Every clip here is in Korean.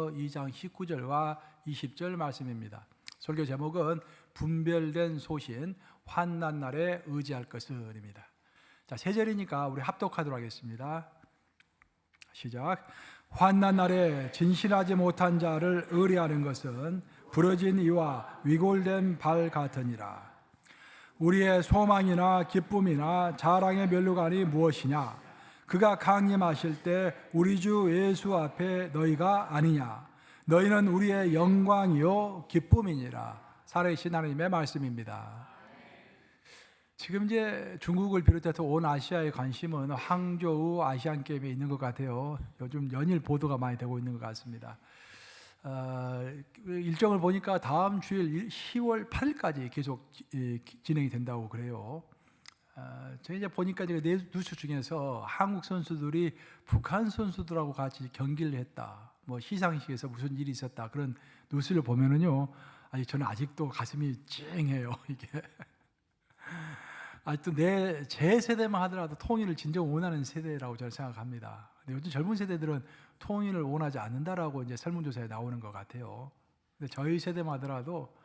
에베소서 2장 19절과 20절 말씀입니다. 설교 제목은 분별된 소신, 환난 날에 의지할 것을입니다. 자, 세 절이니까 우리 합독하도록 하겠습니다. 시작. 환난 날에 진실하지 못한 자를 의뢰하는 것은 부러진 이와 위골된 발 같으니라. 우리의 소망이나 기쁨이나 자랑의 면류관이 무엇이냐? 그가 강림하실 때 우리 주 예수 앞에 너희가 아니냐? 너희는 우리의 영광이요 기쁨이니라. 살아계신 하나님의 말씀입니다. 지금 이제 중국을 비롯해서 온 아시아의 관심은 항저우 아시안 게임에 있는 것 같아요. 요즘 연일 보도가 많이 되고 있는 것 같습니다. 일정을 보니까 다음 주일 10월 8일까지 계속 진행이 된다고 그래요. 제가 이제 보니까 뉴스 중에서 한국 선수들이 북한 선수들하고 같이 경기를 했다, 뭐 시상식에서 무슨 일이 있었다, 그런 뉴스를 보면은요, 저는 아직도 가슴이 찡해요. 이게 아직도 제 세대만 하더라도 통일을 진정 원하는 세대라고 저는 생각합니다. 근데 요즘 젊은 세대들은 통일을 원하지 않는다라고 이제 설문조사에 나오는 것 같아요. 근데 저희 세대만 하더라도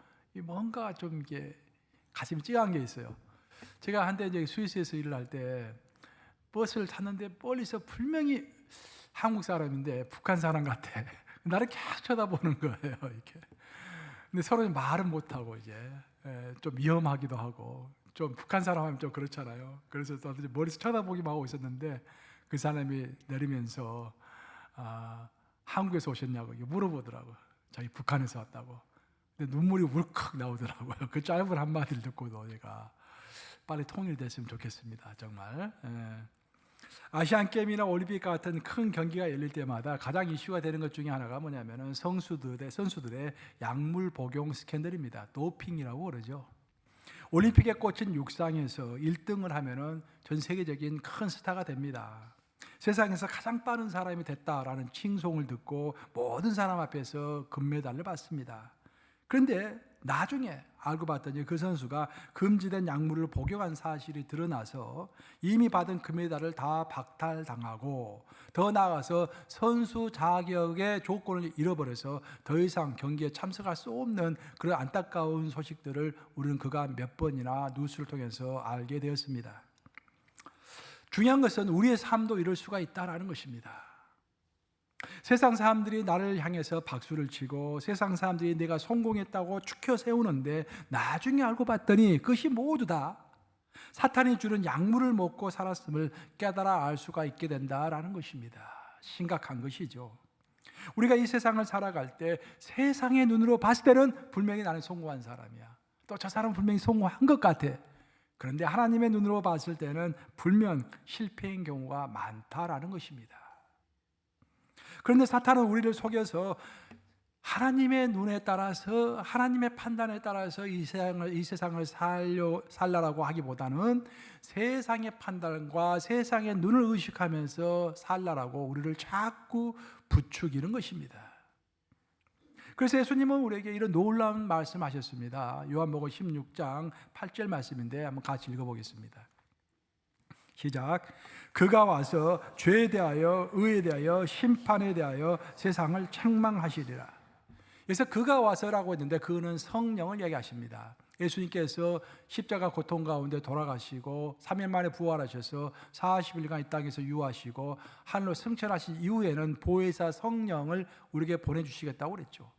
뭔가 좀 이게 가슴이 찡한 게 있어요. 제가 한때 이제 스위스에서 일을 할 때 버스를 탔는데 멀리서 분명히 한국 사람인데 북한 사람 같아. 나를 계속 쳐다보는 거예요, 이렇게. 근데 서로 말은 못하고 이제 좀 위험하기도 하고, 좀 북한 사람 하면 좀 그렇잖아요. 그래서 저도 머리에서 쳐다보기만 하고 있었는데 그 사람이 내리면서 한국에서 오셨냐고 물어보더라고요. 자기 북한에서 왔다고. 근데 눈물이 울컥 나오더라고요. 그 짧은 한마디를 듣고도 제가 빨리 통일됐으면 좋겠습니다. 정말. 아시안 게임이나 올림픽 같은 큰 경기가 열릴 때마다 가장 이슈가 되는 것 중에 하나가 뭐냐면은 선수들의 약물 복용 스캔들입니다. 도핑이라고 그러죠. 올림픽에 꽂힌 육상에서 1등을 하면은 전 세계적인 큰 스타가 됩니다. 세상에서 가장 빠른 사람이 됐다라는 칭송을 듣고 모든 사람 앞에서 금메달을 받습니다. 그런데 나중에 알고 봤더니 그 선수가 금지된 약물을 복용한 사실이 드러나서 이미 받은 금메달을 다 박탈당하고, 더 나아가서 선수 자격의 조건을 잃어버려서 더 이상 경기에 참석할 수 없는 그런 안타까운 소식들을 우리는 그가 몇 번이나 뉴스를 통해서 알게 되었습니다. 중요한 것은 우리의 삶도 이럴 수가 있다는 것입니다. 세상 사람들이 나를 향해서 박수를 치고 세상 사람들이 내가 성공했다고 축혀 세우는데 나중에 알고 봤더니 그것이 모두 다 사탄이 주는 약물을 먹고 살았음을 깨달아 알 수가 있게 된다라는 것입니다. 심각한 것이죠. 우리가 이 세상을 살아갈 때 세상의 눈으로 봤을 때는 분명히 나는 성공한 사람이야, 또 저 사람은 분명히 성공한 것 같아. 그런데 하나님의 눈으로 봤을 때는 분명 실패인 경우가 많다라는 것입니다. 그런데 사탄은 우리를 속여서 하나님의 눈에 따라서, 하나님의 판단에 따라서 이 세상을 살라라고 하기보다는 세상의 판단과 세상의 눈을 의식하면서 살라라고 우리를 자꾸 부추기는 것입니다. 그래서 예수님은 우리에게 이런 놀라운 말씀하셨습니다. 요한복음 16장 8절 말씀인데 한번 같이 읽어보겠습니다. 시작. 그가 와서 죄에 대하여 의에 대하여 심판에 대하여 세상을 책망하시리라. 그래서 그가 와서라고 했는데 그는 성령을 얘기하십니다. 예수님께서 십자가 고통 가운데 돌아가시고 3일 만에 부활하셔서 40일간 이 땅에서 유하시고 하늘로 승천하신 이후에는 보혜사 성령을 우리에게 보내주시겠다고 그랬죠.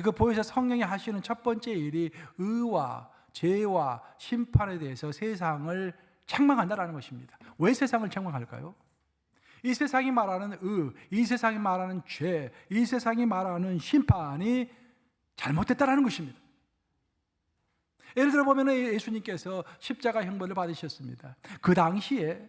그 보혜사 성령이 하시는 첫 번째 일이 의와 죄와 심판에 대해서 세상을 책망한다라는 것입니다. 왜 세상을 책망할까요? 이 세상이 말하는 이 세상이 말하는 죄, 이 세상이 말하는 심판이 잘못됐다라는 것입니다. 예를 들어 보면 예수님께서 십자가 형벌을 받으셨습니다. 그 당시에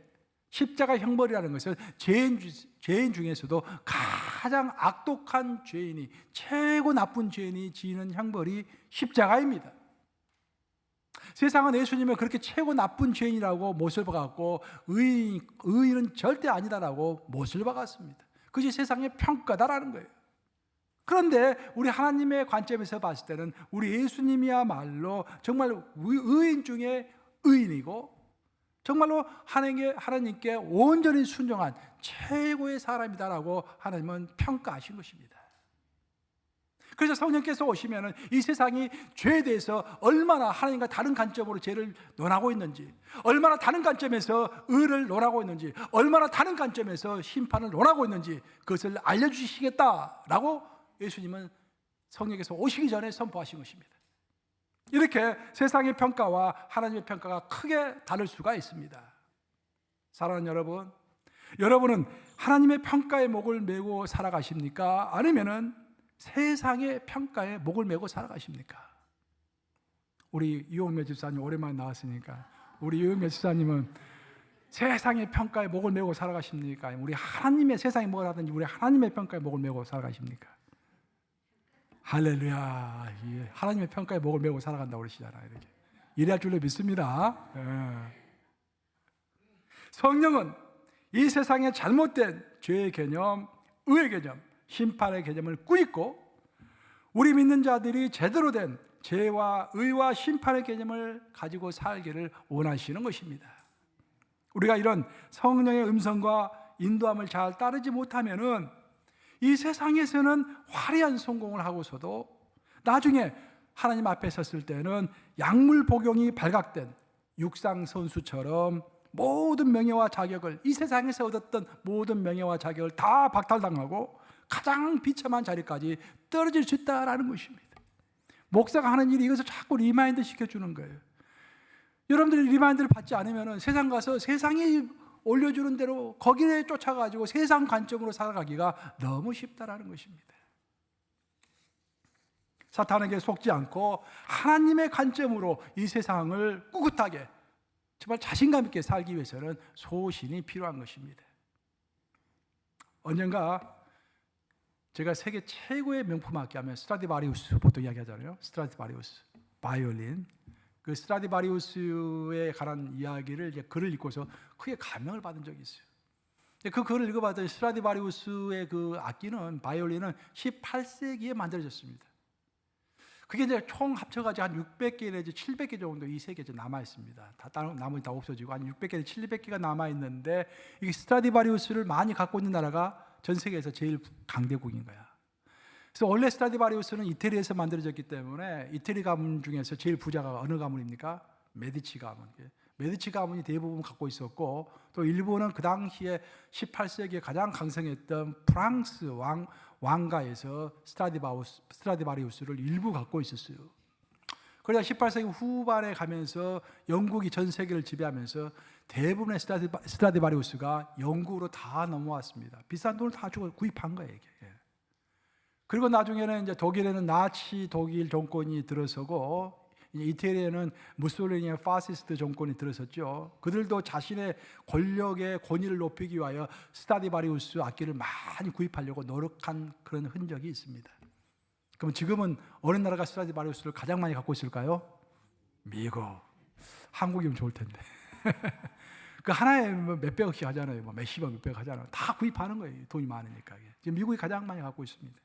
십자가 형벌이라는 것은 죄인 중에서도 가장 악독한 죄인이, 최고 나쁜 죄인이 지는 형벌이 십자가입니다. 세상은 예수님을 그렇게 최고 나쁜 죄인이라고 못을 박았고 의인은 절대 아니다라고 못을 박았습니다. 그것이 세상의 평가다라는 거예요. 그런데 우리 하나님의 관점에서 봤을 때는 우리 예수님이야말로 정말 의인 중에 의인이고 정말로 하나님께 온전히 순종한 최고의 사람이다라고 하나님은 평가하신 것입니다. 그래서 성령께서 오시면은 이 세상이 죄에 대해서 얼마나 하나님과 다른 관점으로 죄를 논하고 있는지, 얼마나 다른 관점에서 의를 논하고 있는지, 얼마나 다른 관점에서 심판을 논하고 있는지 그것을 알려주시겠다라고 예수님은 성령께서 오시기 전에 선포하신 것입니다. 이렇게 세상의 평가와 하나님의 평가가 크게 다를 수가 있습니다. 사랑하는 여러분, 여러분은 하나님의 평가에 목을 메고 살아가십니까? 아니면은 세상의 평가에 목을 메고 살아가십니까? 우리 이용매 집사님 오랜만에 나왔으니까, 우리 이용매 집사님은 세상의 평가에 목을 메고 살아가십니까? 우리 하나님의, 세상이 뭘 하든지 우리 하나님의 평가에 목을 메고 살아가십니까? 할렐루야. 하나님의 평가에 목을 메고 살아간다고 그러시잖아요. 이렇게 이래야 줄로 믿습니다. 성령은 이 세상의 잘못된 죄의 개념, 의의 개념, 심판의 개념을 꾸짖고 우리 믿는 자들이 제대로 된 죄와 의와 심판의 개념을 가지고 살기를 원하시는 것입니다. 우리가 이런 성령의 음성과 인도함을 잘 따르지 못하면은 이 세상에서는 화려한 성공을 하고서도 나중에 하나님 앞에 섰을 때는 약물 복용이 발각된 육상 선수처럼 모든 명예와 자격을, 이 세상에서 얻었던 모든 명예와 자격을 다 박탈당하고 가장 비참한 자리까지 떨어질 수 있다라는 것입니다. 목사가 하는 일이 이것을 자꾸 리마인드 시켜주는 거예요. 여러분들이 리마인드를 받지 않으면 세상 가서 세상이 올려주는 대로 거기에 쫓아가지고 세상 관점으로 살아가기가 너무 쉽다라는 것입니다. 사탄에게 속지 않고 하나님의 관점으로 이 세상을 꿋꿋하게 정말 자신감 있게 살기 위해서는 소신이 필요한 것입니다. 언젠가 제가 세계 최고의 명품 악기 하면 스트라디바리우스 보통 이야기하잖아요. 스트라디바리우스 바이올린. 그 스트라디바리우스에 관한 이야기를 이제 글을 읽고서 크게 감명을 받은 적이 있어요. 그 글을 읽어봤더니 스트라디바리우스의 그 악기는, 바이올린은 18세기에 만들어졌습니다. 그게 이제 총 합쳐가지고 한 600개 내지 700개 정도 이 세계에 남아 있습니다. 나머지 다 없어지고 한 600개 내지 700개가 남아 있는데, 이 스트라디바리우스를 많이 갖고 있는 나라가 전 세계에서 제일 강대국인 거야. 그래서 원래 스트라디바리우스는 이태리에서 만들어졌기 때문에 이태리 가문 중에서 제일 부자가 어느 가문입니까? 메디치 가문. 메디치 가문이 대부분 갖고 있었고, 또 일부는 그 당시에 18세기에 가장 강성했던 프랑스 왕가에서 스트라디바리우스를 일부 갖고 있었어요. 그러다 18세기 후반에 가면서 영국이 전 세계를 지배하면서 대부분의 스트라디바리우스가 영국으로 다 넘어왔습니다. 비싼 돈을 다 주고 구입한 거예요, 이게. 그리고 나중에는 이제 독일에는 나치 독일 정권이 들어서고, 이태리에는 무솔리니의 파시스트 정권이 들어섰죠. 그들도 자신의 권력의 권위를 높이기 위하여 스트라디바리우스 악기를 많이 구입하려고 노력한 그런 흔적이 있습니다. 그럼 지금은 어느 나라가 스트라디바리우스를 가장 많이 갖고 있을까요? 미국. 한국이면 좋을 텐데. 그 하나에 몇백억씩 하잖아요. 몇십억, 몇백억 하잖아요. 다 구입하는 거예요. 돈이 많으니까. 지금 미국이 가장 많이 갖고 있습니다.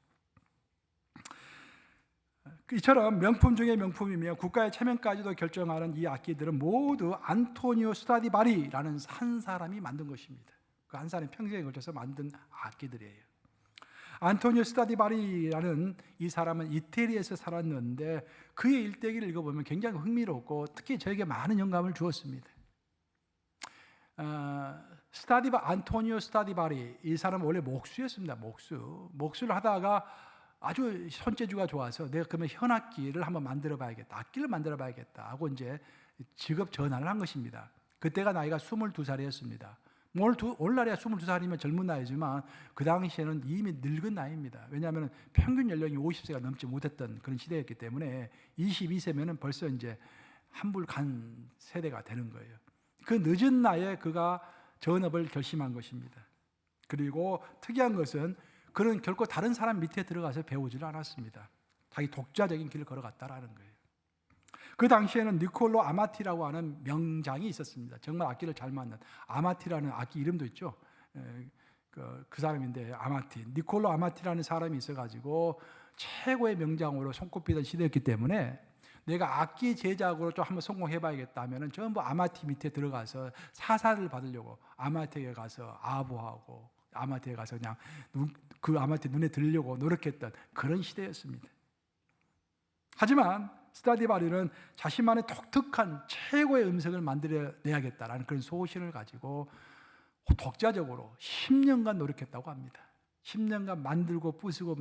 이처럼 명품 중에 명품이며 국가의 체면까지도 결정하는 이 악기들은 모두 안토니오 스트라디바리라는 한 사람이 만든 것입니다. 그 한 사람이 평생에 걸쳐서 만든 악기들이에요. 안토니오 스트라디바리라는 이 사람은 이태리에서 살았는데 그의 일대기를 읽어보면 굉장히 흥미롭고 특히 저에게 많은 영감을 주었습니다. 안토니오 스트라디바리, 이 사람은 원래 목수였습니다. 목수를 하다가 아주 손재주가 좋아서 내가 그러면 현악기를 한번 만들어 봐야겠다, 악기를 만들어 봐야겠다 하고 이제 직업 전환을 한 것입니다. 그때가 나이가 22살이었습니다. 오늘날이야 22살이면 젊은 나이지만 그 당시에는 이미 늙은 나이입니다. 왜냐하면 평균 연령이 50세가 넘지 못했던 그런 시대였기 때문에 22세면은 벌써 이제 한불 간 세대가 되는 거예요. 그 늦은 나이에 그가 전업을 결심한 것입니다. 그리고 특이한 것은 그는 결코 다른 사람 밑에 들어가서 배우지를 않았습니다. 자기 독자적인 길을 걸어갔다라는 거예요. 그 당시에는 니콜로 아마티라고 하는 명장이 있었습니다. 정말 악기를 잘 맞는 아마티라는 악기 이름도 있죠. 그 사람인데 니콜로 아마티라는 사람이 있어가지고 최고의 명장으로 손꼽히던 시대였기 때문에 내가 악기 제작으로 좀 한번 성공해봐야겠다 하면은 전부 아마티 밑에 들어가서 사사를 받으려고 아마티에 가서 아부하고 아마티에 가서 그냥 그 아마티 눈에 들려고 노력했던 그런 시대였습니다. 하지만 스타디바리는 자신만의 독특한 최고의 음색을 만들어내야겠다라는 그런 소신을 가지고 독자적으로 10년간 노력했다고 합니다. 10년간 만들고 부수고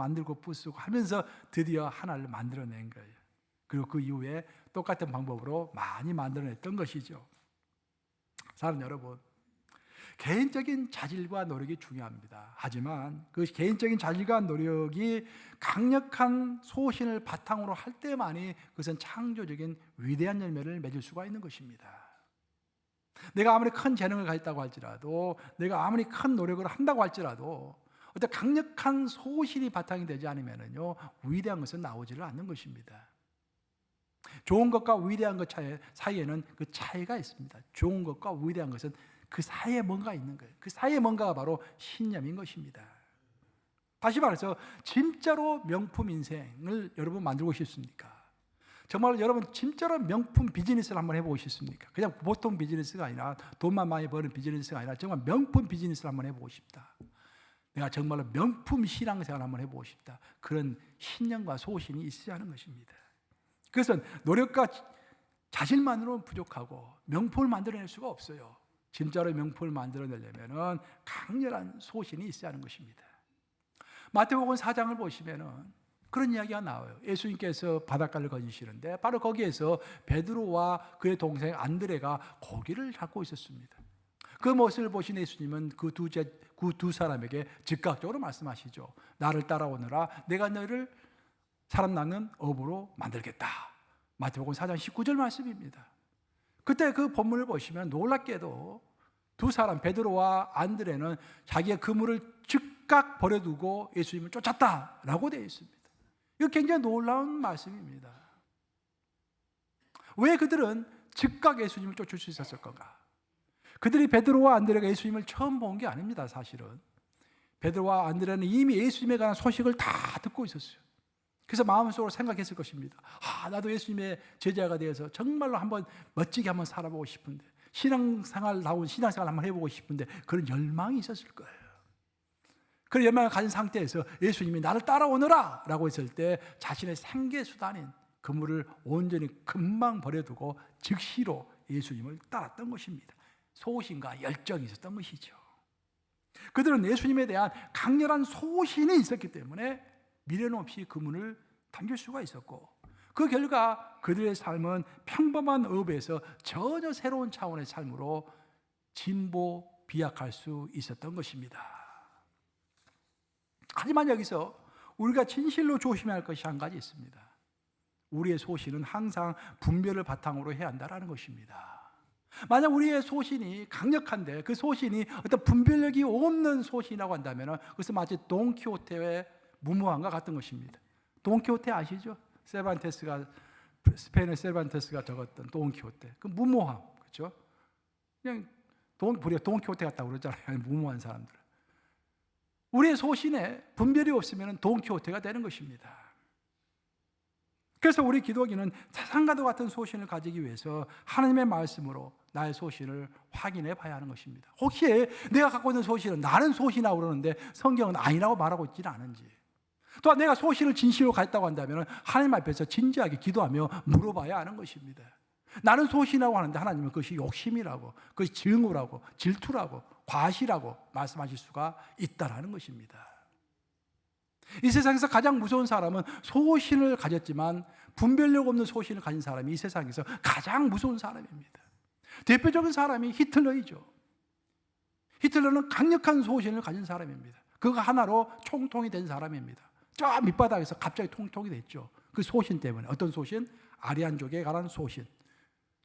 하면서 드디어 하나를 만들어낸 거예요. 그리고 그 이후에 똑같은 방법으로 많이 만들어냈던 것이죠. 사랑하는 여러분, 개인적인 자질과 노력이 중요합니다. 하지만 그 개인적인 자질과 노력이 강력한 소신을 바탕으로 할 때만이 그것은 창조적인 위대한 열매를 맺을 수가 있는 것입니다. 내가 아무리 큰 재능을 가졌다고 할지라도, 내가 아무리 큰 노력을 한다고 할지라도 어떤 강력한 소신이 바탕이 되지 않으면요, 위대한 것은 나오지를 않는 것입니다. 좋은 것과 위대한 것 사이에는 그 차이가 있습니다. 좋은 것과 위대한 것은 그 사이에 뭔가 있는 거예요. 그 사이에 뭔가가 바로 신념인 것입니다. 다시 말해서 진짜로 명품 인생을 여러분 만들고 싶습니까? 정말 여러분 진짜로 명품 비즈니스를 한번 해보고 싶습니까? 그냥 보통 비즈니스가 아니라, 돈만 많이 버는 비즈니스가 아니라 정말 명품 비즈니스를 한번 해보고 싶다. 내가 정말로 명품 신앙생활을 한번 해보고 싶다. 그런 신념과 소신이 있어야 하는 것입니다. 그것은 노력과 자질만으로는 부족하고 명품을 만들어낼 수가 없어요. 진짜로 명품을 만들어내려면 강렬한 소신이 있어야 하는 것입니다. 마태복음 4장을 보시면은 그런 이야기가 나와요. 예수님께서 바닷가를 거니시는데 바로 거기에서 베드로와 그의 동생 안드레가 고기를 잡고 있었습니다. 그 모습을 보신 예수님은 그 두 사람에게 즉각적으로 말씀하시죠. 나를 따라오너라. 내가 너를 사람 낳는 어부로 만들겠다. 마태복음 4장 19절 말씀입니다. 그때 그 본문을 보시면 놀랍게도 두 사람 베드로와 안드레는 자기의 그물을 즉각 버려두고 예수님을 쫓았다라고 되어 있습니다. 이거 굉장히 놀라운 말씀입니다. 왜 그들은 즉각 예수님을 쫓을 수 있었을 건가? 그들이 베드로와 안드레가 예수님을 처음 본 게 아닙니다. 사실은 베드로와 안드레는 이미 예수님에 관한 소식을 다 듣고 있었어요. 그래서 마음속으로 생각했을 것입니다. 나도 예수님의 제자가 되어서 정말로 한번 멋지게 한번 살아보고 싶은데, 신앙생활 한번 해보고 싶은데 그런 열망이 있었을 거예요. 그런 열망을 가진 상태에서 예수님이 나를 따라오너라 라고 했을 때 자신의 생계수단인 그물을 온전히 금방 버려두고 즉시로 예수님을 따랐던 것입니다. 소신과 열정이 있었던 것이죠. 그들은 예수님에 대한 강렬한 소신이 있었기 때문에 미련 없이 그물을 당길 수가 있었고, 그 결과 그들의 삶은 평범한 업에서 전혀 새로운 차원의 삶으로 비약할 수 있었던 것입니다. 하지만 여기서 우리가 진실로 조심해야 할 것이 한 가지 있습니다. 우리의 소신은 항상 분별을 바탕으로 해야 한다는 것입니다. 만약 우리의 소신이 강력한데 그 소신이 어떤 분별력이 없는 소신이라고 한다면 그것은 마치 돈키호테의 무모함과 같은 것입니다. 돈키호테 아시죠? 스페인의 세르반테스가 적었던 돈키호테. 그 무모함, 그렇죠? 그냥 우리가 돈키호테 같다고 그러잖아요. 무모한 사람들. 우리의 소신에 분별이 없으면 돈키호테가 되는 것입니다. 그래서 우리 기독인은 세상과도 같은 소신을 가지기 위해서 하나님의 말씀으로 나의 소신을 확인해 봐야 하는 것입니다. 혹시 내가 갖고 있는 소신은 나는 소신이라고 그러는데 성경은 아니라고 말하고 있지는 않은지, 또한 내가 소신을 진실로 가졌다고 한다면 하나님 앞에서 진지하게 기도하며 물어봐야 하는 것입니다. 나는 소신이라고 하는데 하나님은 그것이 욕심이라고, 그것이 증오라고, 질투라고, 과시라고 말씀하실 수가 있다라는 것입니다. 이 세상에서 가장 무서운 사람은 소신을 가졌지만 분별력 없는 소신을 가진 사람이 이 세상에서 가장 무서운 사람입니다. 대표적인 사람이 히틀러이죠. 히틀러는 강력한 소신을 가진 사람입니다. 그거 하나로 총통이 된 사람입니다. 저 밑바닥에서 갑자기 통통이 됐죠. 그 소신 때문에. 어떤 소신? 아리안족에 관한 소신.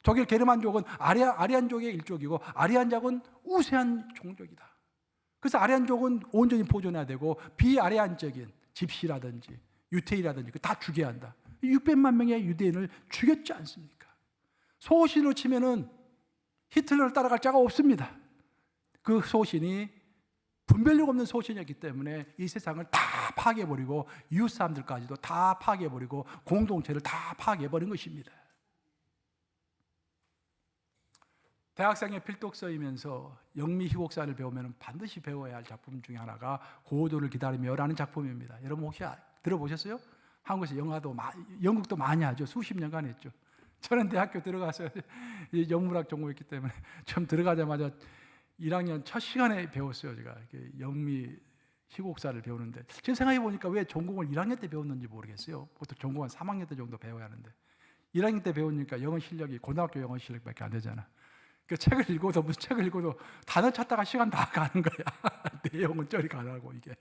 독일 게르만족은 아리안족의 일족이고 아리안족은 우세한 종족이다. 그래서 아리안족은 온전히 보존해야 되고 비아리안적인 집시라든지 유태인이라든지 다 죽여야 한다. 600만 명의 유대인을 죽였지 않습니까? 소신으로 치면은 히틀러를 따라갈 자가 없습니다. 그 소신이 분별력 없는 소신이었기 때문에 이 세상을 다 파괴해버리고 이웃 사람들까지도 다 파괴해버리고 공동체를 다 파괴해버린 것입니다. 대학생의 필독서이면서 영미희곡사를 배우면 반드시 배워야 할 작품 중에 하나가 고도를 기다리며라는 작품입니다. 여러분 혹시 들어보셨어요? 한국에서 연극도 많이 하죠. 수십 년간 했죠. 저는 대학교 들어가서 영문학 전공했기 때문에 처음 들어가자마자 1학년 첫 시간에 배웠어요. 제가 영미 희곡사를 배우는데 지금 생각해 보니까 왜 전공을 1학년 때 배웠는지 모르겠어요. 보통 전공은 3학년 때 정도 배워야 하는데 1학년 때 배우니까 영어 실력이 고등학교 영어 실력밖에 안 되잖아. 그 책을 읽어도 무슨 책을 읽어도 단어 찾다가 시간 다 가는 거야. 내용은 저리 가라고 이게.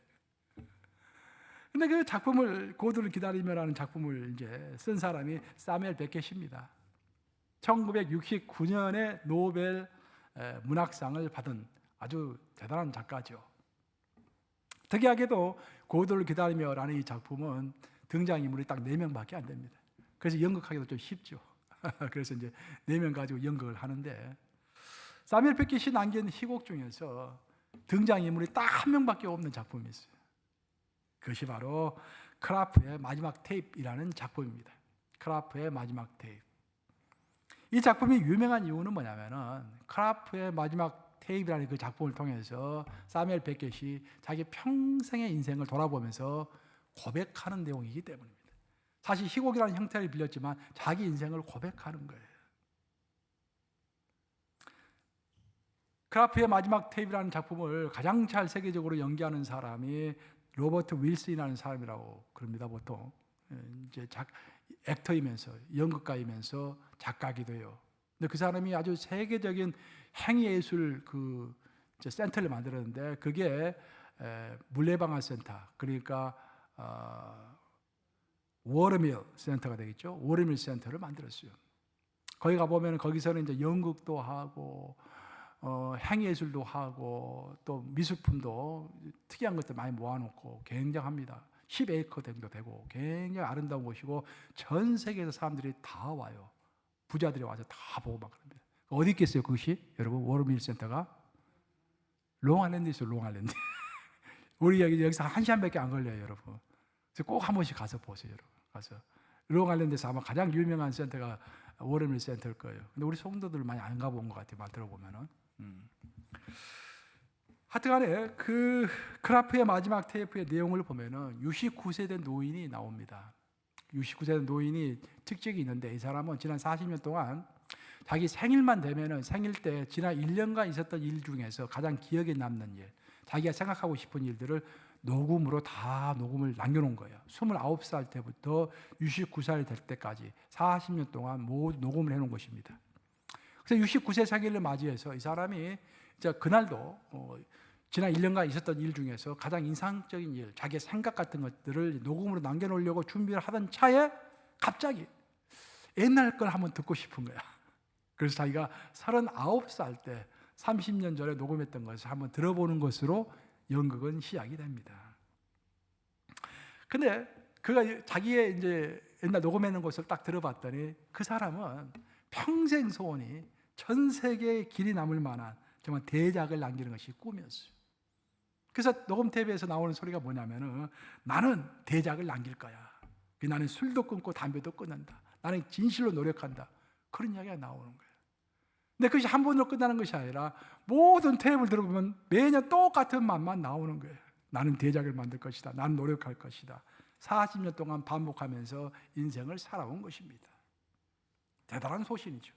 근데 그 작품을 고도를 기다리며라는 작품을 이제 쓴 사람이 사무엘 베켓입니다. 1969년에 노벨 문학상을 받은 아주 대단한 작가죠. 특이하게도 고도를 기다리며라는 이 작품은 등장인물이 딱 4명밖에 안 됩니다. 그래서 연극하기도 좀 쉽죠. 그래서 이제 4명 가지고 연극을 하는데 사무엘 베켓이 남긴 희곡 중에서 등장인물이 딱 1명밖에 없는 작품이 있어요. 그것이 바로 크라프의 마지막 테이프이라는 작품입니다. 크라프의 마지막 테이프. 이 작품이 유명한 이유는 뭐냐면은 크라프의 마지막 테이프라는 그 작품을 통해서 사무엘 베켓이 자기 평생의 인생을 돌아보면서 고백하는 내용이기 때문입니다. 사실 희곡이라는 형태를 빌렸지만 자기 인생을 고백하는 거예요. 크라프의 마지막 테이프라는 작품을 가장 잘 세계적으로 연기하는 사람이 로버트 윌슨이라는 사람이라고 그럽니다. 보통 이제 액터이면서 연극가이면서 작가기도 해요. 근데 그 사람이 아주 세계적인 행위예술 그 센터를 만들었는데 그게 물레방아 센터, 그러니까 워터밀 센터가 되겠죠. 워터밀 센터를 만들었어요. 거기 가 보면 거기서는 이제 연극도 하고 행예술도 하고 또 미술품도 특이한 것들 많이 모아놓고 굉장합니다. 10에이커 정도 되고 굉장히 아름다운 곳이고 전 세계에서 사람들이 다 와요. 부자들이 와서 다 보고 막 그럽니다. 어디 있겠어요 그것이? 여러분 워터밀 센터가? 롱아일랜드에 있어요. 롱아일랜드. 우리 여기서 1시간밖에 안 걸려요 여러분. 그래서 꼭 한 번씩 가서 보세요 여러분. 가서 롱아일랜드에서 아마 가장 유명한 센터가 워터밀 센터일 거예요. 근데 우리 성도들 많이 안 가본 것 같아요. 말 들어보면은. 하여튼간에 그 크라프의 마지막 테이프의 내용을 보면은 69세 된 노인이 나옵니다. 69세 된 노인이 특징이 있는데 이 사람은 지난 40년 동안 자기 생일만 되면은 생일 때 지난 1년간 있었던 일 중에서 가장 기억에 남는 일, 자기가 생각하고 싶은 일들을 녹음으로 다 녹음을 남겨놓은 거예요. 29살 때부터 69살 될 때까지 40년 동안 모두 녹음을 해놓은 것입니다. 그래서 69세 생일을 맞이해서 이 사람이 이제 그날도 지난 1년간 있었던 일 중에서 가장 인상적인 일, 자기의 생각 같은 것들을 녹음으로 남겨놓으려고 준비를 하던 차에 갑자기 옛날 걸 한번 듣고 싶은 거야. 그래서 자기가 39살 때 30년 전에 녹음했던 것을 한번 들어보는 것으로 연극은 시작이 됩니다. 근데 그가 자기의 이제 옛날 녹음해놓은 것을 딱 들어봤더니 그 사람은 평생 소원이 전 세계에 길이 남을 만한 정말 대작을 남기는 것이 꿈이었어요. 그래서 녹음 테이프에서 나오는 소리가 뭐냐면은 나는 대작을 남길 거야. 나는 술도 끊고 담배도 끊는다. 나는 진실로 노력한다. 그런 이야기가 나오는 거예요. 근데 그것이 한 번으로 끝나는 것이 아니라 모든 테이프를 들어보면 매년 똑같은 말만 나오는 거예요. 나는 대작을 만들 것이다. 나는 노력할 것이다. 40년 동안 반복하면서 인생을 살아온 것입니다. 대단한 소신이죠.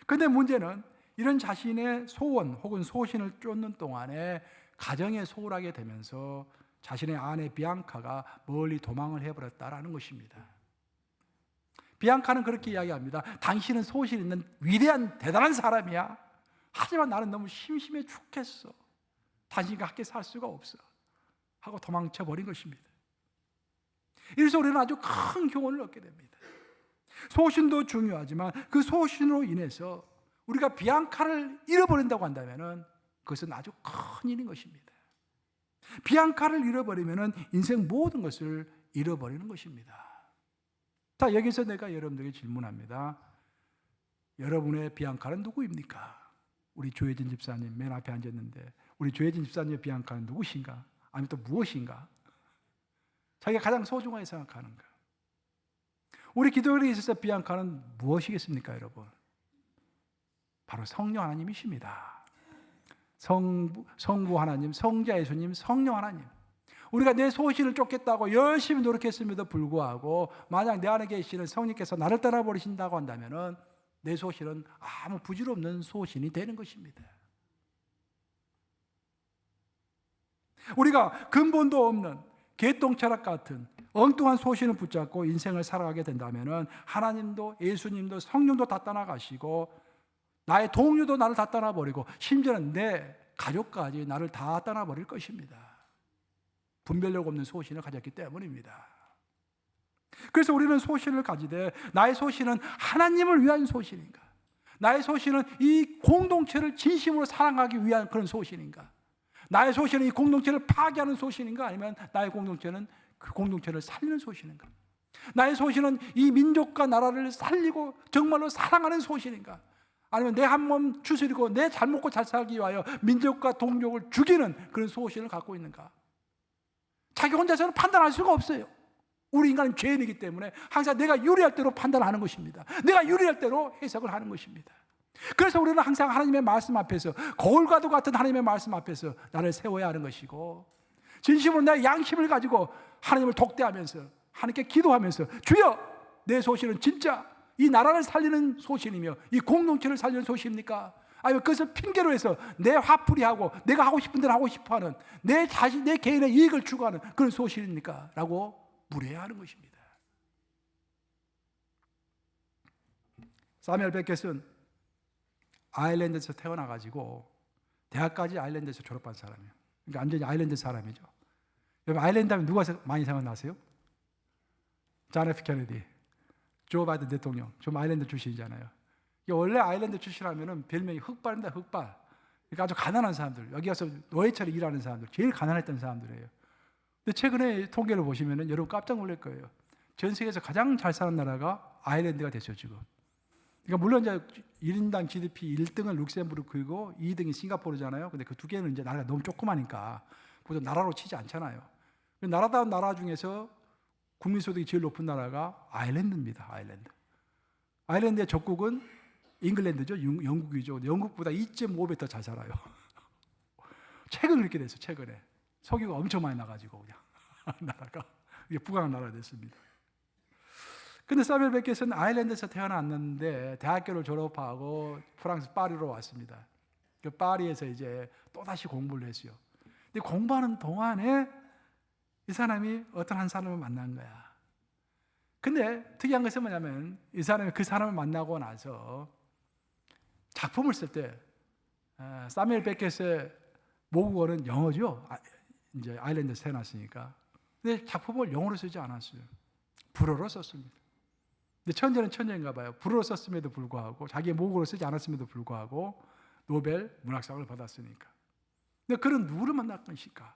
그런데 문제는 이런 자신의 소원 혹은 소신을 쫓는 동안에 가정에 소홀하게 되면서 자신의 아내 비앙카가 멀리 도망을 해버렸다라는 것입니다. 비앙카는 그렇게 이야기합니다. 당신은 소신 있는 위대한 대단한 사람이야. 하지만 나는 너무 심심해 죽겠어. 당신과 함께 살 수가 없어. 하고 도망쳐 버린 것입니다. 이래서 우리는 아주 큰 교훈을 얻게 됩니다. 소신도 중요하지만 그 소신으로 인해서 우리가 비앙카를 잃어버린다고 한다면 그것은 아주 큰 일인 것입니다. 비앙카를 잃어버리면 인생 모든 것을 잃어버리는 것입니다. 자, 여기서 내가 여러분들에게 질문합니다. 여러분의 비앙카는 누구입니까? 우리 조혜진 집사님 맨 앞에 앉았는데 우리 조혜진 집사님의 비앙카는 누구신가? 아니면 또 무엇인가? 자기가 가장 소중하게 생각하는가? 우리 기도에 있어서 비앙카는 무엇이겠습니까, 여러분? 바로 성령 하나님이십니다. 성부 하나님, 성자 예수님, 성령 하나님. 우리가 내 소신을 쫓겠다고 열심히 노력했음에도 불구하고 만약 내 안에 계시는 성령께서 나를 떠나버리신다고 한다면 내 소신은 아무 부질없는 소신이 되는 것입니다. 우리가 근본도 없는 개똥철학 같은 엉뚱한 소신을 붙잡고 인생을 살아가게 된다면 하나님도 예수님도 성령도 다 떠나가시고 나의 동료도 나를 다 떠나버리고 심지어는 내 가족까지 나를 다 떠나버릴 것입니다. 분별력 없는 소신을 가졌기 때문입니다. 그래서 우리는 소신을 가지되 나의 소신은 하나님을 위한 소신인가? 나의 소신은 이 공동체를 진심으로 사랑하기 위한 그런 소신인가? 나의 소신은 이 공동체를 파괴하는 소신인가? 아니면 나의 공동체는 그 공동체를 살리는 소신인가? 나의 소신은 이 민족과 나라를 살리고 정말로 사랑하는 소신인가? 아니면 내 한 몸 추스리고 내 잘 먹고 잘 살기 위하여 민족과 동족을 죽이는 그런 소신을 갖고 있는가? 자기 혼자서는 판단할 수가 없어요. 우리 인간은 죄인이기 때문에 항상 내가 유리할 대로 판단하는 것입니다. 내가 유리할 대로 해석을 하는 것입니다. 그래서 우리는 항상 하나님의 말씀 앞에서 거울과도 같은 하나님의 말씀 앞에서 나를 세워야 하는 것이고 진심으로 내 양심을 가지고 하나님을 독대하면서 하나님께 기도하면서 주여 내 소신은 진짜 이 나라를 살리는 소신이며 이 공동체를 살리는 소신입니까? 아니면 그것을 핑계로 해서 내 화풀이하고 내가 하고 싶은 대로 하고 싶어하는 내 자신, 내 개인의 이익을 추구하는 그런 소신입니까? 라고 물어야 하는 것입니다. 사무엘 베켓은 아일랜드에서 태어나가지고 대학까지 아일랜드에서 졸업한 사람이에요. 그러니까 완전히 아일랜드 사람이죠. 여러분 아일랜드 하면 누가 많이 생각나세요? 존 F 케네디, 조 바이든 대통령, 좀 아일랜드 출신이잖아요. 원래 아일랜드 출신하면은 별명이 흑발입니다. 흑발. 그러니까 아주 가난한 사람들, 여기 와서 노예처럼 일하는 사람들, 제일 가난했던 사람들이에요. 근데 최근에 통계를 보시면은 여러분 깜짝 놀랄 거예요. 전 세계에서 가장 잘 사는 나라가 아일랜드가 됐죠 지금. 그러니까 물론 이제 1인당 GDP 1등은 룩셈부르크이고 2등이 싱가포르잖아요. 근데 그 두 개는 이제 나라가 너무 조그마니까 보통 나라로 치지 않잖아요. 나라다운 나라 중에서 국민소득이 제일 높은 나라가 아일랜드입니다. 아일랜드의 적국은 잉글랜드죠. 영국이죠. 영국보다 2.5배 더 잘 살아요. 최근 그렇게 됐어요. 최근에 석유가 엄청 많이 나가지고 그냥 나라가 이게 부강한 나라가 됐습니다. 근데 사무엘 베켓은 아일랜드에서 태어났는데 대학교를 졸업하고 프랑스 파리로 왔습니다. 그 파리에서 이제 또다시 공부를 했어요. 근데 공부하는 동안에 이 사람이 어떤 한 사람을 만난 거야. 근데 특이한 것은 뭐냐면 이 사람이 그 사람을 만나고 나서 작품을 쓸 때 사무엘 베켓의 모국어는 영어죠. 이제 아일랜드에서 태어났으니까. 근데 작품을 영어로 쓰지 않았어요. 불어로 썼습니다. 근데 천재는 천재인가 봐요. 불어로 썼음에도 불구하고 자기의 모국어로 쓰지 않았음에도 불구하고 노벨 문학상을 받았으니까. 근데 그런 누구를 만날 것일까?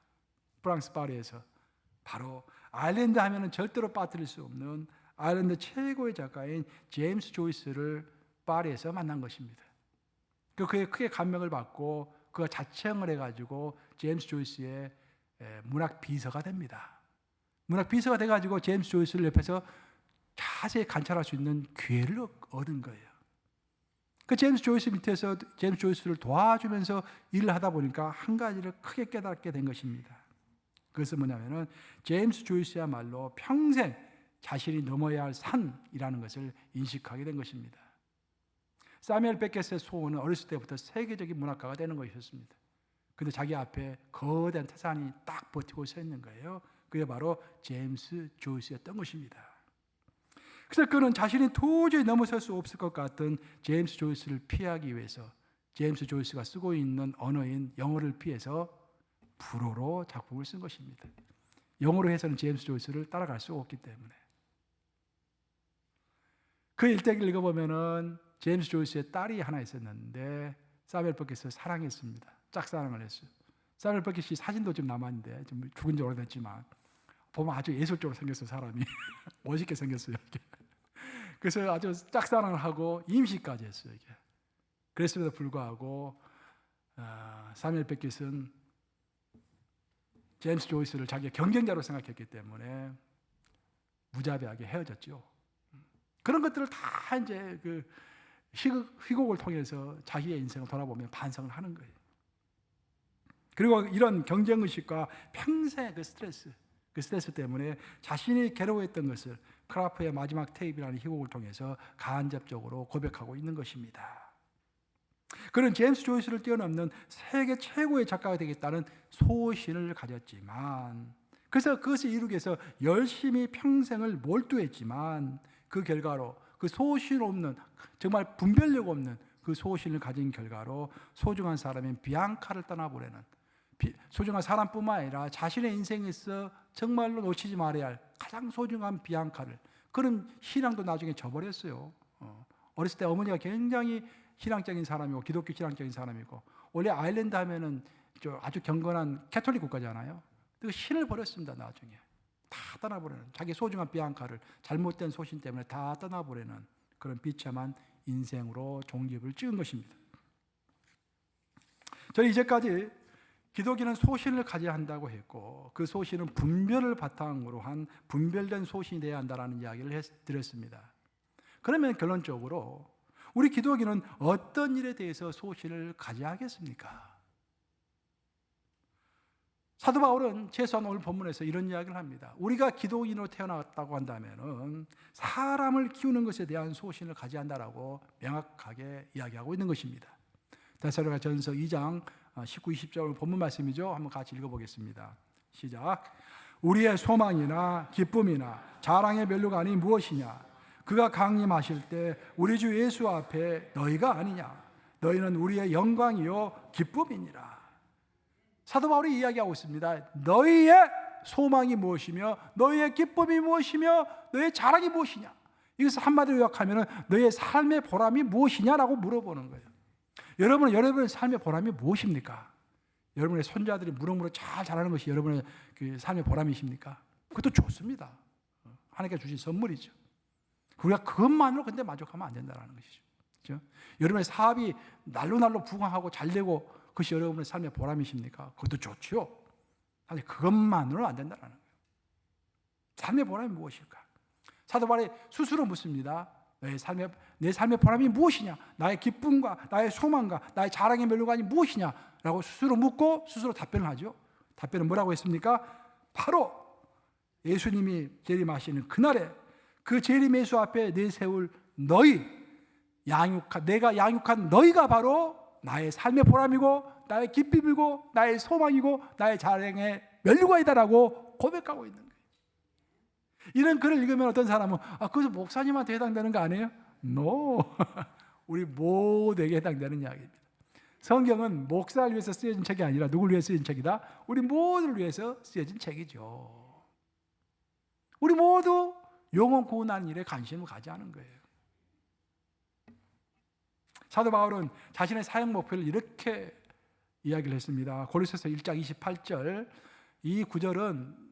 프랑스 파리에서 바로 아일랜드 하면은 절대로 빠뜨릴 수 없는 아일랜드 최고의 작가인 제임스 조이스를 파리에서 만난 것입니다. 그에 크게 감명을 받고 그가 자청을 해가지고 제임스 조이스의 문학 비서가 됩니다. 문학 비서가 돼가지고 제임스 조이스를 옆에서 자세히 관찰할 수 있는 기회를 얻은 거예요. 그 제임스 조이스 밑에서 제임스 조이스를 도와주면서 일을 하다 보니까 한 가지를 크게 깨닫게 된 것입니다. 그것은 뭐냐면은 제임스 조이스야말로 평생 자신이 넘어야 할 산이라는 것을 인식하게 된 것입니다. 사무엘 베켓의 소원은 어렸을 때부터 세계적인 문학가가 되는 것이었습니다. 그런데 자기 앞에 거대한 태산이 딱 버티고 서 있는 거예요. 그게 바로 제임스 조이스였던 것입니다. 그래서 그는 자신이 도저히 넘어설 수 없을 것 같은 제임스 조이스를 피하기 위해서 제임스 조이스가 쓰고 있는 언어인 영어를 피해서 불어로 작품을 쓴 것입니다. 영어로 해서는 제임스 조이스를 따라갈 수 없기 때문에. 그 일대기를 읽어보면은 제임스 조이스의 딸이 하나 있었는데 사무엘 베켓을 사랑했습니다. 짝사랑을 했어요. 사무엘 베켓이 사진도 좀 남았는데 좀 죽은 지 오래됐지만 보면 아주 예술적으로 생겼어요. 사람이 멋있게 생겼어요. 이렇게. 그래서 아주 짝사랑을 하고 임시까지 했어요. 이게. 그랬음에도 불구하고 사무엘 베켓은 제임스 조이스를 자기의 경쟁자로 생각했기 때문에 무자비하게 헤어졌죠. 그런 것들을 다 이제 그 희곡을 통해서 자기의 인생을 돌아보며 반성을 하는 거예요. 그리고 이런 경쟁의식과 평생 그 스트레스 때문에 자신이 괴로워했던 것을 크라프의 마지막 테이프라는 희곡을 통해서 간접적으로 고백하고 있는 것입니다. 그는 제임스 조이스를 뛰어넘는 세계 최고의 작가가 되겠다는 소신을 가졌지만, 그래서 그것을 이루기 위해서 열심히 평생을 몰두했지만, 그 결과로 그 소신 없는, 정말 분별력 없는 그 소신을 가진 결과로 소중한 사람인 비앙카를 떠나보내는, 소중한 사람뿐만 아니라 자신의 인생에서 정말로 놓치지 말아야 할 가장 소중한 비앙카를, 그런 신앙도 나중에 저버렸어요. 어렸을 때 어머니가 굉장히 신앙적인 사람이고 기독교 신앙적인 사람이고, 원래 아일랜드 하면은 아주 경건한 캐톨릭 국가잖아요. 그 신을 버렸습니다. 나중에 다 떠나버리는, 자기 소중한 비앙카를 잘못된 소신 때문에 다 떠나버리는 그런 비참한 인생으로 종립을 찍은 것입니다. 저는 이제까지 기독인은 소신을 가져야 한다고 했고, 그 소신은 분별을 바탕으로 한 분별된 소신이 되어야 한다는 이야기를 드렸습니다. 그러면 결론적으로 우리 기독인은 어떤 일에 대해서 소신을 가져야 하겠습니까? 사도 바울은 최소한 오늘 본문에서 이런 이야기를 합니다. 우리가 기독인으로 태어났다고 한다면 사람을 키우는 것에 대한 소신을 가져야 한다라고 명확하게 이야기하고 있는 것입니다. 데살로니가전서 2장 19, 20절 본문 말씀이죠. 한번 같이 읽어보겠습니다. 시작. 우리의 소망이나 기쁨이나 자랑의 멸류가 아니 무엇이냐? 그가 강림하실 때 우리 주 예수 앞에 너희가 아니냐? 너희는 우리의 영광이요 기쁨이니라. 사도 바울이 이야기하고 있습니다. 너희의 소망이 무엇이며 너희의 기쁨이 무엇이며 너희의 자랑이 무엇이냐? 이것을 한마디로 요약하면 너희의 삶의 보람이 무엇이냐라고 물어보는 거예요. 여러분의 삶의 보람이 무엇입니까? 여러분의 손자들이 무럭무럭 잘 자라는 것이 여러분의 그 삶의 보람이십니까? 그것도 좋습니다. 하나님께 주신 선물이죠. 우리가 그것만으로 근데 만족하면 안 된다는 것이죠. 그렇죠? 여러분의 사업이 날로 부강하고 잘 되고 그것이 여러분의 삶의 보람이십니까? 그것도 좋죠. 사실 그것만으로는 안 된다는 거예요. 삶의 보람이 무엇일까? 사도 바울이 스스로 묻습니다. 내 삶의 보람이 무엇이냐? 나의 기쁨과 나의 소망과 나의 자랑의 멸류관이 무엇이냐? 라고 스스로 묻고 스스로 답변을 하죠. 답변은 뭐라고 했습니까? 바로 예수님이 재림하시는 그날에 그 재림 예수 앞에 내세울 내가 양육한 너희가 바로 나의 삶의 보람이고 나의 기쁨이고 나의 소망이고 나의 자랑의 멸류관이다라고 고백하고 있는 거예요. 이런 글을 읽으면 어떤 사람은 그것은 목사님한테 해당되는 거 아니에요? No. 우리 모두에게 해당되는 이야기입니다. 성경은 목사를 위해서 쓰여진 책이 아니라 누구를 위해서 쓰여진 책이다? 우리 모두를 위해서 쓰여진 책이죠. 우리 모두 영혼 구원하는 일에 관심을 가져야 하는 거예요. 사도 바울은 자신의 사역 목표를 이렇게 이야기를 했습니다. 고린도서 1장 28절, 이 구절은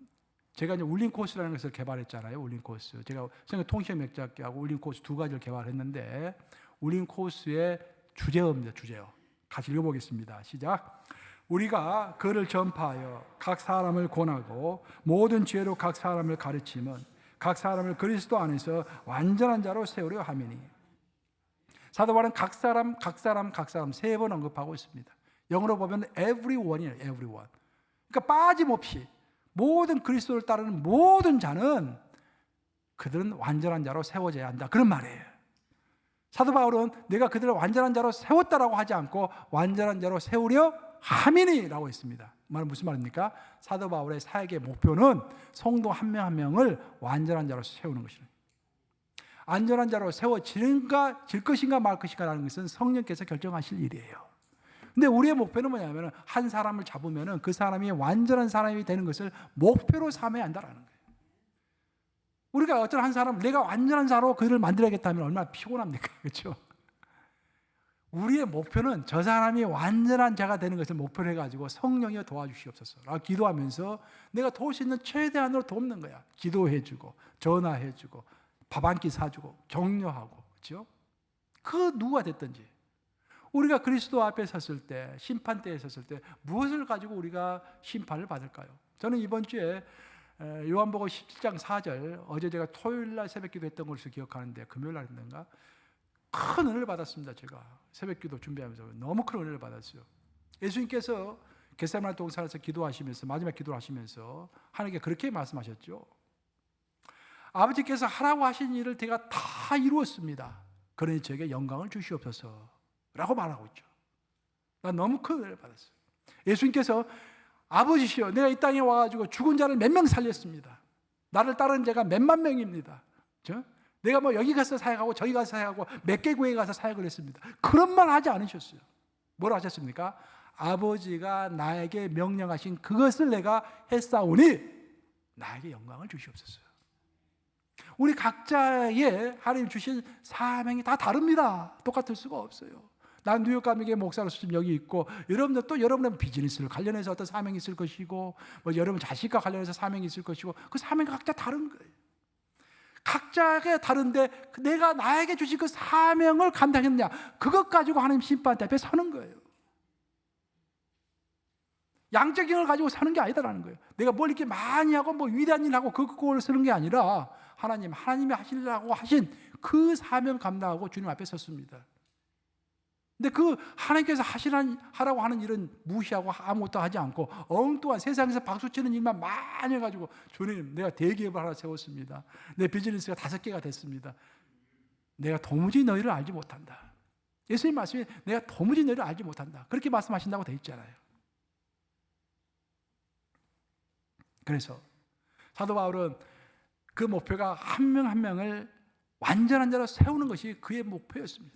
제가 이제 울린 코스라는 것을 개발했잖아요. 울린 코스. 제가 성경 통신 맥주학교하고 울린 코스 두 가지를 개발했는데, 울린 코스의 주제어입니다. 주제어. 같이 읽어보겠습니다. 시작. 우리가 그를 전파하여 각 사람을 권하고 모든 지혜로 각 사람을 가르치면 각 사람을 그리스도 안에서 완전한 자로 세우려 함이니. 사도 바울은 각 사람 세 번 언급하고 있습니다. 영어로 보면 everyone이에요. everyone. 그러니까 빠짐없이 모든 그리스도를 따르는 모든 자는 그들은 완전한 자로 세워져야 한다. 그런 말이에요. 사도 바울은 내가 그들을 완전한 자로 세웠다라고 하지 않고 완전한 자로 세우려 함이니라고 했습니다. 말은 무슨 말입니까? 사도 바울의 사역의 목표는 성도 한 명 한 명을 완전한 자로 세우는 것이에요. 안전한 자로 세워질 것인가 말 것인가라는 것은 성령께서 결정하실 일이에요. 근데 우리의 목표는 뭐냐면 한 사람을 잡으면 그 사람이 완전한 사람이 되는 것을 목표로 삼아야 한다는 거예요. 우리가 어떤 한 사람, 내가 완전한 자로 그를 만들어야겠다면 얼마나 피곤합니까? 그렇죠? 우리의 목표는 저 사람이 완전한 자가 되는 것을 목표로 해가지고 성령이 도와주시옵소서 라고 기도하면서 내가 도울 수 있는 최대한으로 돕는 거야. 기도해주고 전화해주고 밥 한 끼 사주고 격려하고, 그렇죠? 그 누가 됐든지 우리가 그리스도 앞에 섰을 때, 심판대에 섰을 때 무엇을 가지고 우리가 심판을 받을까요? 저는 이번 주에 요한복음 17장 4절, 어제 제가 토요일날 새벽기도 했던 것을 기억하는데 금요일날 했는가? 큰 은혜를 받았습니다. 제가 새벽기도 준비하면서 너무 큰 은혜를 받았어요. 예수님께서 겟세마네 동산에서 기도하시면서 마지막 기도를 하시면서 하나님께 그렇게 말씀하셨죠. 아버지께서 하라고 하신 일을 제가 다 이루었습니다. 그러니 저에게 영광을 주시옵소서 라고 말하고 있죠. 난 너무 큰 은혜를 받았어요. 예수님께서 아버지시여, 내가 이 땅에 와가지고 죽은 자를 몇 명 살렸습니다. 나를 따르는 자가 몇만 명입니다. 내가 뭐 여기 가서 사역하고 저기 가서 사역하고 몇 개 교회에 가서 사역을 했습니다. 그런 말 하지 않으셨어요. 뭐라 하셨습니까? 아버지가 나에게 명령하신 그것을 내가 했사오니 나에게 영광을 주시옵소서. 우리 각자의 하나님 주신 사명이 다 다릅니다. 똑같을 수가 없어요. 난 뉴욕 감리교회 목사로서 지금 여기 있고, 여러분들 또 여러분의 비즈니스를 관련해서 어떤 사명이 있을 것이고, 뭐 여러분 자식과 관련해서 사명이 있을 것이고, 그 사명이 각자 다른 거예요. 각자가 다른데 내가 나에게 주신 그 사명을 감당했느냐, 그것 가지고 하나님 심판 앞에 서는 거예요. 양적인 걸 가지고 사는 게 아니다라는 거예요. 내가 뭘 이렇게 많이 하고 뭐 위대한 일을 하고 그걸 쓰는 게 아니라 하나님이 하시려고 하신 그 사명 감당하고 주님 앞에 섰습니다. 근데 그 하나님께서 하라고 하는 일은 무시하고 아무것도 하지 않고 엉뚱한 세상에서 박수치는 일만 많이 해가지고, 주님 내가 대기업을 하나 세웠습니다. 내 비즈니스가 5개가 됐습니다. 내가 도무지 너희를 알지 못한다. 예수님 말씀에 내가 도무지 너희를 알지 못한다, 그렇게 말씀하신다고 돼 있잖아요. 그래서 사도 바울은 그 목표가 한 명 한 명을 완전한 자로 세우는 것이 그의 목표였습니다.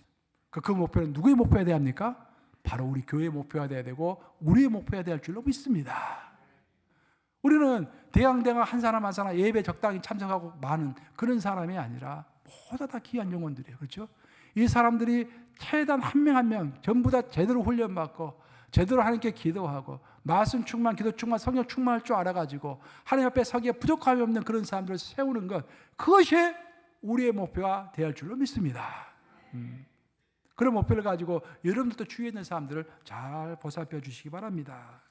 그 목표는 누구의 목표가 돼야 합니까? 바로 우리 교회의 목표가 돼야 되고 우리의 목표가 돼야 할 줄로 믿습니다. 우리는 대강대강 한 사람 한 사람 예배 적당히 참석하고 많은 그런 사람이 아니라 모두 다 귀한 영혼들이에요. 그렇죠? 이 사람들이 최대한 한 명 한 명 전부 다 제대로 훈련받고 제대로 하나님께 기도하고 말씀 충만, 기도 충만, 성령 충만할 줄 알아가지고 하나님 앞에 서기에 부족함이 없는 그런 사람들을 세우는 것, 그것이 우리의 목표가 되어야 할 줄로 믿습니다. 그런 목표를 가지고 여러분들도 주위에 있는 사람들을 잘 보살펴 주시기 바랍니다.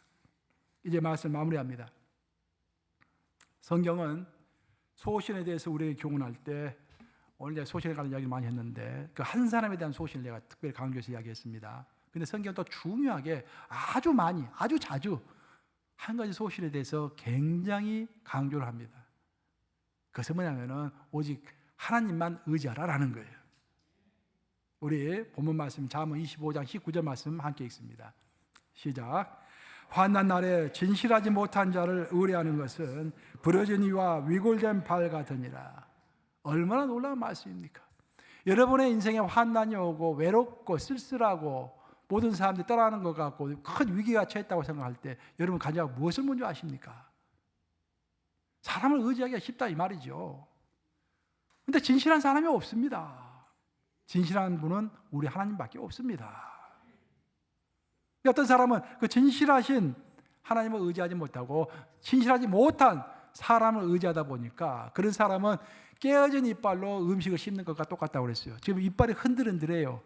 이제 말씀 마무리합니다. 성경은 소신에 대해서 우리에게 교훈할 때, 오늘 이제 소신에 관한 이야기를 많이 했는데 그 한 사람에 대한 소신을 내가 특별히 강조해서 이야기했습니다. 근데 성경은 또 중요하게 아주 많이, 아주 자주 한 가지 소신에 대해서 굉장히 강조를 합니다. 그것은 뭐냐면은 오직 하나님만 의지하라라는 거예요. 우리 본문 말씀 잠언 25장 19절 말씀 함께 읽습니다. 시작. 환난 날에 진실하지 못한 자를 의뢰하는 것은 부러진 이와 위골된 발 같으니라. 얼마나 놀라운 말씀입니까? 여러분의 인생에 환난이 오고 외롭고 쓸쓸하고 모든 사람들이 떠나는 것 같고 큰 위기가 처했다고 생각할 때 여러분 가장 무엇을 먼저 아십니까? 사람을 의지하기가 쉽다 이 말이죠. 근데 진실한 사람이 없습니다. 진실한 분은 우리 하나님밖에 없습니다. 어떤 사람은 그 진실하신 하나님을 의지하지 못하고 진실하지 못한 사람을 의지하다 보니까 그런 사람은 깨어진 이빨로 음식을 씹는 것과 똑같다고 그랬어요. 지금 이빨이 흔들흔들해요.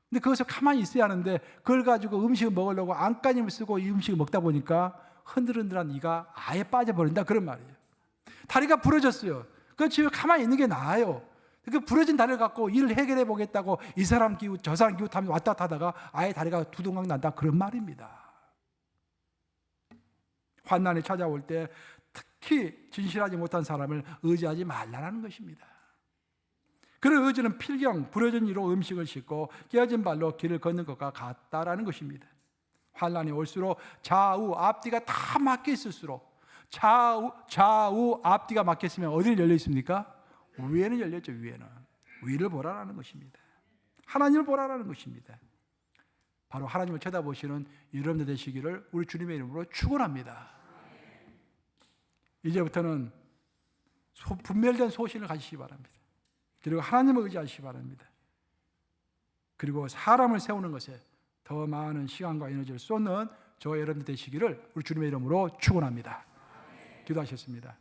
근데 그것을 가만히 있어야 하는데 그걸 가지고 음식을 먹으려고 안간힘을 쓰고 이 음식을 먹다 보니까 흔들흔들한 이가 아예 빠져버린다, 그런 말이에요. 다리가 부러졌어요. 그 집에 가만히 있는 게 나아요. 그 부러진 다리를 갖고 일을 해결해 보겠다고 이 사람 기웃 저 사람 기웃 하면 왔다 갔다 하다가 아예 다리가 두동강 난다, 그런 말입니다. 환난이 찾아올 때 특히 진실하지 못한 사람을 의지하지 말라는 것입니다. 그런 의지는 필경 부러진 이로 음식을 싣고 깨어진 발로 길을 걷는 것과 같다라는 것입니다. 환난이 올수록 좌우 앞뒤가 다 막혀 있을수록, 좌우 앞뒤가 막혀 있으면 어디를 열려 있습니까? 위에는 열렸죠. 위에는 위를 보라라는 것입니다. 하나님을 보라라는 것입니다. 바로 하나님을 쳐다보시는 여러분들 되시기를 우리 주님의 이름으로 축원합니다. 이제부터는 분별된 소신을 가지시기 바랍니다. 그리고 하나님을 의지하시기 바랍니다. 그리고 사람을 세우는 것에 더 많은 시간과 에너지를 쏟는 저와 여러분들 되시기를 우리 주님의 이름으로 축원합니다. 기도하셨습니다.